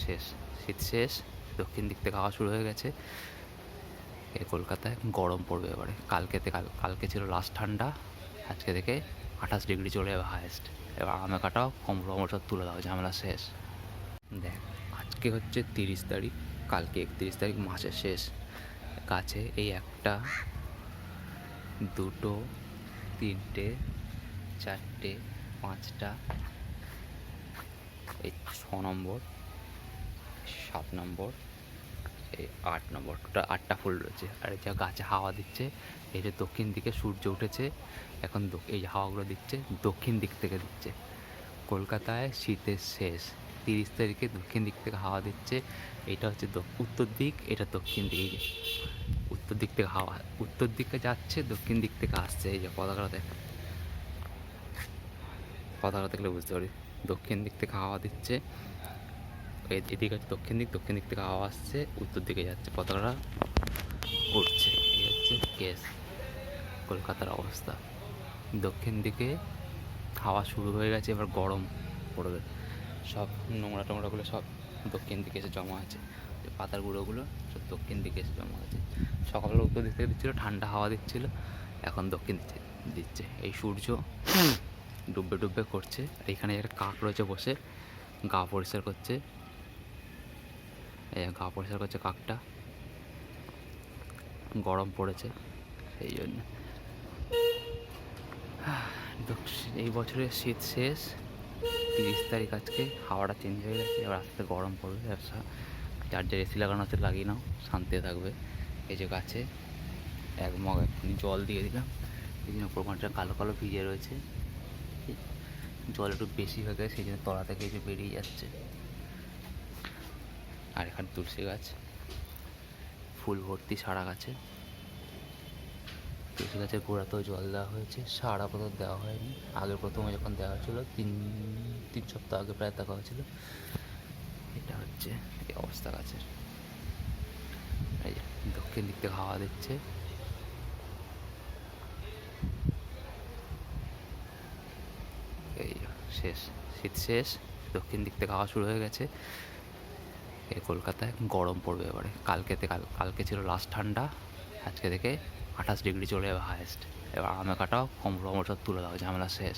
শেষ, শীত শেষ, দক্ষিণ দিক থেকে হাওয়া শুরু হয়ে গেছে। কলকাতায় গরম পড়বে এবারে। কালকে ছিল লাস্ট ঠান্ডা, আজকে থেকে 28 ডিগ্রি চলে যাবে হায়েস্ট। এবার আমে কাটাও, কম্বল সব তুলে দাও, ঝামেলা শেষ। দেখ, আজকে হচ্ছে 30 তারিখ, কালকে 31 তারিখ, মাসের শেষ। গাছে এই একটা, দুটো, তিনটে, চারটে, পাঁচটা, এই 6 নম্বর, 7 নম্বর, এই 8 নম্বর, টোটাল 8টা ফুল রয়েছে। আর যা গাছে হাওয়া দিচ্ছে, এই যে দক্ষিণ দিকে সূর্য উঠেছে, এখন এই যে হাওয়াগুলো দিচ্ছে দক্ষিণ দিক থেকে দিচ্ছে। কলকাতায় শীতের শেষ, 30 তারিখে দক্ষিণ দিক থেকে হাওয়া দিচ্ছে। এটা হচ্ছে উত্তর দিক, এটা দক্ষিণ দিকে। উত্তর দিক থেকে হাওয়া উত্তর দিকে যাচ্ছে, দক্ষিণ দিক থেকে আসছে। এই যে পতাকা দেখলে বুঝতে পারি, দক্ষিণ দিক থেকে হাওয়া দিচ্ছে। এদিকে হচ্ছে দক্ষিণ দিক, দক্ষিণ দিক থেকে হাওয়া আসছে, উত্তর দিকে যাচ্ছে, পতাকাটা উঠছে। এই হচ্ছে কেস কলকাতার অবস্থা। দক্ষিণ দিকে হাওয়া শুরু হয়ে গেছে, এবার গরম পড়বে। সব নোংরা টোংরাগুলো সব দক্ষিণ দিকে এসে জমা আছে, পাতার গুঁড়োগুলো সব দক্ষিণ দিকে এসে জমা আছে। সকালবেলা উত্তর দিক থেকে দিচ্ছিলো, ঠান্ডা হাওয়া দিচ্ছিলো, এখন দক্ষিণ দিকে দিচ্ছে। এই সূর্য ডুববে ডুববে করছে। আর এখানে একটা কাক রয়েছে বসে, গা পরিষ্কার করছে। গা পরিষ্কার করছে কাকটা, গরম পড়েছে সেই জন্য। এই বছরের শীত শেষ, 30 তারিখ আজকে। হাওয়াটা চেঞ্জ হয়ে গেছে, এবার আস্তে আস্তে গরম পড়বে। যার যার এসি লাগানো আছে লাগিয়ে নাও, শান্তিতে থাকবে। এই যে গাছে এক মগ এক্ষুনি জল দিয়ে দিলাম, এই জন্য প্রমাণটা কালো কালো ভিজে রয়েছে। জল একটু বেশি হয়ে গেছে, সেই জন্য তলা থেকে এসে বেরিয়ে যাচ্ছে। আর এখানে তুলসী গাছ, ফুল ভর্তি সারা গাছে। তুলসী গাছের গোড়াতেও জল দেওয়া হয়েছে, সার আপাতত দেওয়া হয়নি। আগে প্রথমে যখন দেওয়া হয়েছিল, তিন সপ্তাহ আগে প্রায় দেখা হয়েছিল। এটা হচ্ছে এই অবস্থা গাছের। এই দক্ষিণ দিক থেকে হাওয়া দিচ্ছে, এই শেষ, শীত শেষ, দক্ষিণ দিক থেকে হাওয়া শুরু হয়ে গেছে। এই কলকাতায় গরম পড়বে এবারে। কালকে ছিল লাস্ট ঠান্ডা, আজকে থেকে 28 ডিগ্রি চলে যাবে হায়েস্ট। এবার আমে কাটাও, কম্বল সব তুলে দাও, ঝামেলা শেষ।